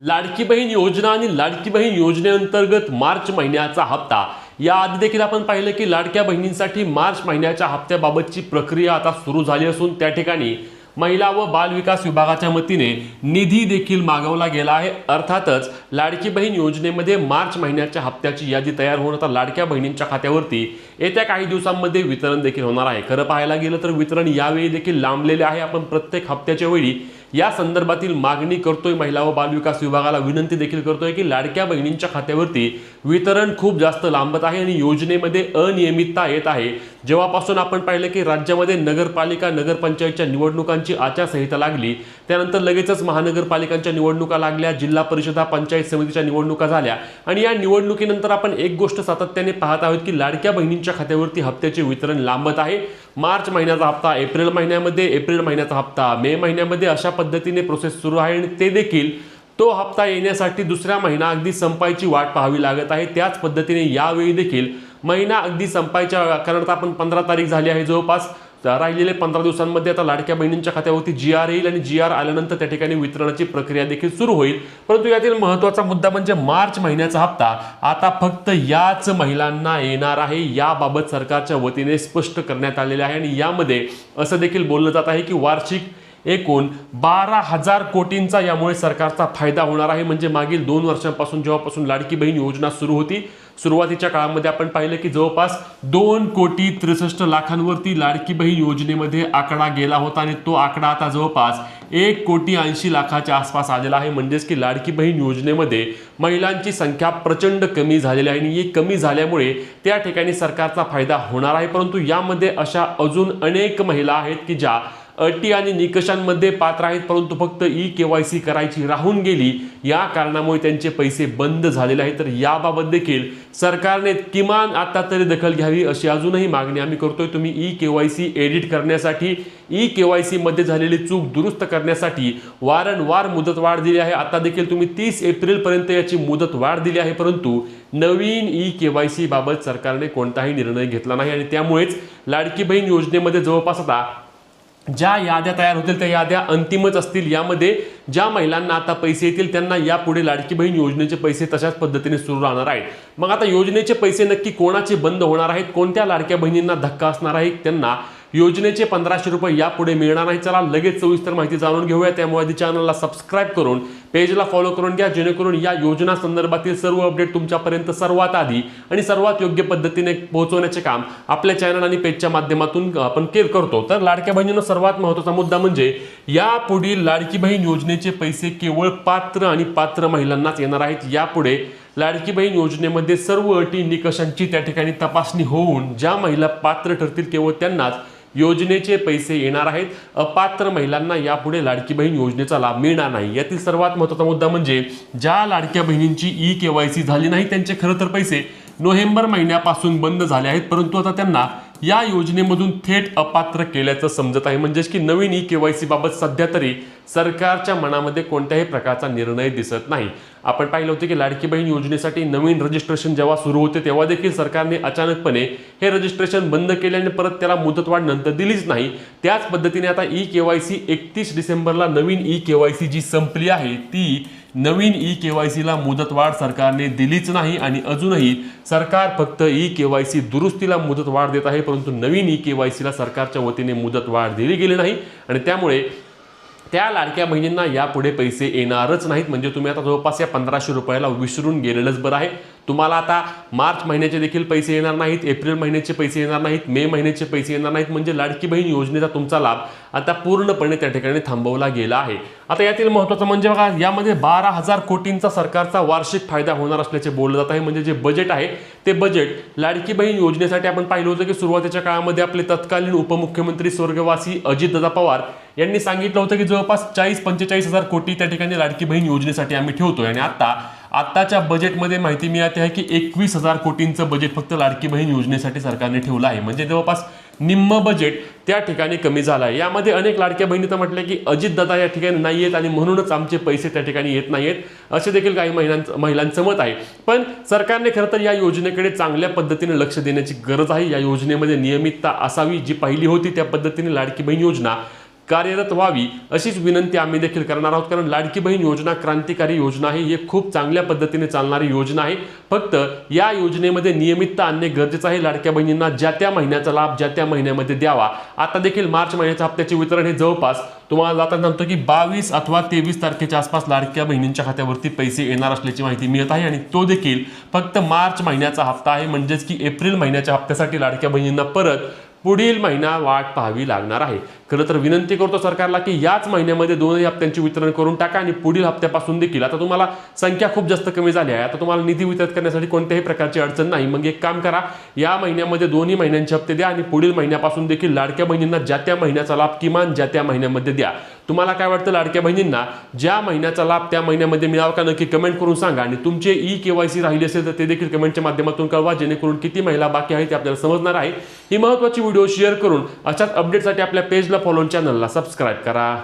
लाडकी बहीण योजना आणि लाडकी बहीण योजनेअंतर्गत मार्च महिन्याचा हप्ता याआधी देखील आपण पाहिलं की लाडक्या बहिणींसाठी मार्च महिन्याच्या हप्त्याबाबतची प्रक्रिया आता सुरू झाली असून त्या ठिकाणी महिला व बाल विकास विभागाच्या वतीने निधी देखील मागवला गेला आहे। अर्थातच लाडकी बहीण योजनेमध्ये मार्च महिन्याच्या हप्त्याची यादी तयार होऊन आता लाडक्या बहिणींच्या खात्यावरती येत्या काही दिवसांमध्ये वितरण देखील होणार आहे। खरं पाहायला गेलं तर वितरण यावेळी देखील लांबलेले आहे। आपण प्रत्येक हप्त्याच्या वेळी या संदर्भातील मागणी करतोय, महिला व बाल विकास विभागाला विनंती देखील करतोय की लाडक्या बहिणींच्या खात्यावरती वितरण खूप जास्त लांबत आहे आणि योजनेमध्ये अनियमितता येत आहे। जेव्हापासून आपण पाहिलं की राज्यामध्ये नगरपालिका नगरपंचायतच्या निवडणुकांची आचारसंहिता लागली, त्यानंतर लगेचच महानगरपालिकांच्या निवडणुका लागल्या, जिल्हा परिषदा पंचायत समितीच्या निवडणुका झाल्या आणि या निवडणुकीनंतर आपण एक गोष्ट सातत्याने पाहत आहोत की लाडक्या बहिणींच्या खात्यावरती हप्त्याचे वितरण लांबत आहे। मार्च महिन्याचा हप्ता एप्रिल महिन्यामध्ये, एप्रिल महिन्याचा हप्ता मे महिन्यामध्ये, अशा पद्धतीने प्रोसेस सुरू आहे आणि ते देखील तो हप्ता येण्यासाठी दुसरा महिना अगदी संपायची वाट पाहावी लागत आहे। त्याच पद्धतीने यावेळी देखील महिना अगदी संपायच्या, कारण आपण 15 तारीख झाली आहे, जवळपास राहिलेले 15 दिवसांमध्ये आता लाडक्या बहिणींच्या खात्यावरती GR येईल आणि GR आल्यानंतर त्या ठिकाणी वितरणाची प्रक्रिया देखील सुरू होईल। परंतु यातील महत्त्वाचा मुद्दा म्हणजे मार्च महिन्याचा हप्ता आता फक्त याच महिलांना येणार आहे, याबाबत सरकारच्या वतीने स्पष्ट करण्यात आलेले आहे आणि यामध्ये असं देखील बोललं जात आहे की वार्षिक एकूण 12,000 कोटींचा यामुळे सरकारचा फायदा होणार आहे। म्हणजे मागील 2 वर्षांपासून जेव्हापासून लाडकी बहीण योजना सुरू होती, सुरुवातीच्या काळामध्ये आपण पाहिलं की जवळपास 2,63,00,000वरती लाडकी बहीण योजनेमध्ये आकडा गेला होता आणि तो आकडा आता जवळपास 1,80,00,000च्या आसपास आलेला आहे। म्हणजेच की लाडकी बहीण योजनेमध्ये महिलांची संख्या प्रचंड कमी झालेली आहे आणि ही कमी झाल्यामुळे त्या ठिकाणी सरकारचा फायदा होणार आहे। परंतु यामध्ये अशा अजून अनेक महिला आहेत की ज्या अटी आणि निकषांमध्ये पात्र आहेत, परंतु फक्त KYC करायची राहून गेली, या कारणामुळे त्यांचे पैसे बंद झालेले आहेत। तर याबाबत देखील सरकारने किमान आता तरी दखल घ्यावी अशी अजूनही मागणी आम्ही करतोय। तुम्ही KYC एडिट करण्यासाठी, KYC मध्ये झालेली चूक दुरुस्त करण्यासाठी वारंवार मुदतवाढ दिली आहे। आता देखील तुम्ही 30 एप्रिल पर्यंत याची मुदतवाढ दिली आहे, परंतु नवीन KYC बाबत सरकारने कोणताही निर्णय घेतला नाही आणि त्यामुळेच लाडकी बहीण योजनेमध्ये जवळपास आता ज्या याद्या तयार होतील त्या याद्या अंतिमच असतील। यामध्ये ज्या महिलांना आता पैसे येतील त्यांना यापुढे लाडकी बहीण योजनेचे पैसे तशाच पद्धतीने सुरू राहणार आहेत। मग आता योजनेचे पैसे नक्की कोणाचे बंद होणार आहेत, कोणत्या लाडक्या बहिणींना धक्का असणार आहे, त्यांना योजनेचे 1500 रुपये यापुढे मिळणार नाही? चला लगेच सविस्तर माहिती जाणून घेऊया। त्यामुळे आधी चॅनलला सबस्क्राईब करून पेजला फॉलो करून घ्या, जेणेकरून या योजना संदर्भातील सर्व अपडेट तुमच्यापर्यंत सर्वात आधी आणि सर्वात योग्य पद्धतीने पोहोचवण्याचे काम आपल्या चॅनल आणि पेजच्या माध्यमातून आपण करतो। तर लाडक्या बहिणींना सर्वात महत्त्वाचा मुद्दा म्हणजे यापुढील लाडकी बहीण योजनेचे पैसे केवळ पात्र आणि पात्र महिलांनाच येणार आहेत। यापुढे लाडकी बहीण योजनेमध्ये सर्व अटी निकषांची त्या ठिकाणी तपासणी होऊन ज्या महिला पात्र ठरतील केवळ त्यांनाच योजनेचे पैसे येणार आहेत। अपात्र महिलांना यापुढे लाडकी बहीण योजनेचा लाभ मिळणार नाही। यातील सर्वात महत्त्वाचा मुद्दा म्हणजे ज्या लाडक्या बहिणींची KYC झाली नाही त्यांचे खरं तर पैसे नोव्हेंबर महिन्यापासून बंद झाले आहेत, परंतु आता त्यांना या योजनेमधून थेट अपात्र केल्याचं समजत आहे। म्हणजेच की नवीन KYC बाबत सध्या तरी सरकारच्या मनामध्ये कोणत्याही प्रकारचा निर्णय दिसत नाही। आपण पाहिलं होतं की लाडकी बहीण योजनेसाठी नवीन रजिस्ट्रेशन जेव्हा सुरू होते तेव्हा देखील सरकारने अचानकपणे हे रजिस्ट्रेशन बंद केले आणि परत त्याला मुदतवाढ नंतर दिलीच नाही। त्याच पद्धतीने आता KYC 31 डिसेंबरला नवीन KYC जी संपली आहे ती नवीन KYC ला मुदतवाढ सरकारने दिलीच नाही आणि अजूनही सरकार फक्त KYC दुरुस्तीला मुदतवाढ देत आहे, परंतु नवीन KYC ला सरकारच्या वतीने मुदतवाढ दिली गेली नाही आणि त्यामुळे त्या लाडक्या बहिणींना यापुढे पैसे येणारच नाहीत। म्हणजे तुम्ही आता जवळपास या 1500 रुपयाला विसरून गेलेलंच बरं आहे। तुम्हाला आता मार्च महिन्याचे देखील पैसे येणार नाहीत, एप्रिल महिन्याचे पैसे येणार नाहीत, मे महिन्याचे पैसे येणार नाहीत। म्हणजे लाडकी बहीण योजनेचा तुमचा लाभ आता पूर्णपणे त्या ठिकाणी थांबवला गेला आहे। आता यातील महत्त्वाचं म्हणजे बघा, यामध्ये 12,000 कोटींचा सरकारचा वार्षिक फायदा होणार असल्याचे बोललं जात आहे। म्हणजे जे बजेट आहे ते बजेट लाडकी बहीण योजनेसाठी आपण पाहिलं होतं की सुरुवातीच्या काळामध्ये आपले तत्कालीन उपमुख्यमंत्री स्वर्गवासी अजितदादा पवार यांनी सांगितलं होतं की जवळपास 40-45,000 कोटी त्या ठिकाणी लाडकी बहीण योजनेसाठी आम्ही ठेवतोय आणि आताच्या बजेटमध्ये माहिती मिळते आहे की 21,000 कोटींचं बजेट फक्त लाडकी बहीण योजनेसाठी सरकारने ठेवलं आहे। म्हणजे जवळपास निम्म बजेट त्या ठिकाणी कमी झाला आहे। यामध्ये अनेक लाडक्या बहिणी तर म्हटलं की अजितदादा या ठिकाणी नाही आहेत आणि म्हणूनच आमचे पैसे त्या ठिकाणी येत नाहीत, असे देखील काही महिलांचं मत आहे। पण सरकारने खरं तर या योजनेकडे चांगल्या पद्धतीने लक्ष देण्याची गरज आहे। या योजनेमध्ये नियमितता असावी, जी पहिली होती त्या पद्धतीने लाडकी बहीण योजना कार्यरत व्हावी अशीच विनंती आम्ही देखील करणार आहोत, कारण लाडकी बहीण योजना क्रांतिकारी योजना आहे, ही खूप चांगल्या पद्धतीने चालणारी योजना आहे. फक्त या योजनेमध्ये नियमितता आणणे गरजेचं आहे. लाडक्या बहिणींना ज्या त्या महिन्याचा लाभ ज्या त्या महिन्यामध्ये द्यावा. आता देखील मार्च महिन्याच्या हप्त्याचे वितरण हे जवळपास तुम्हाला जाता सांगतो की 22 अथवा 23 तारखेच्या आसपास लाडक्या बहिणींच्या खात्यावरती पैसे येणार असल्याची माहिती मिळत आहे आणि तो देखील फक्त मार्च महिन्याचा हप्ता आहे, म्हणजेच की एप्रिल महिन्याच्या हप्त्यासाठी लाडक्या बहिणींना परत पुढील महिना वाट पाहावी लागणार आहे. खरं तर विनंती करतो सरकारला की याच महिन्यामध्ये दोनही हप्त्यांचे वितरण करून टाका आणि पुढील हप्त्यापासून देखील आता तुम्हाला संख्या खूप जास्त कमी झाली आहे, आता तुम्हाला निधी वितरित करण्यासाठी कोणत्याही प्रकारची अडचण नाही. मग एक काम करा, या महिन्यामध्ये दोन्ही महिन्यांचे हप्ते द्या आणि पुढील महिन्यापासून देखील लाडक्या बहिणींना ज्या त्या महिन्याचा लाभ किमान ज्या त्या महिन्यामध्ये द्या. तुम्हाला काय वाटतं, लाडक्या बहिणींना ज्या महिन्याचा लाभ त्या महिन्यामध्ये मिळावा का, नक्की कमेंट करून सांगा. आणि तुमचे KYC राहिले असेल तर ते देखील कमेंटच्या माध्यमातून कळवा, जेणेकरून किती महिला बाकी आहेत ते आपल्याला समजणार आहे. ही महत्त्वाची व्हिडिओ शेअर करून अशाच अपडेटसाठी आपल्या पेजला फॉलो, चॅनलला सबस्क्राईब करा.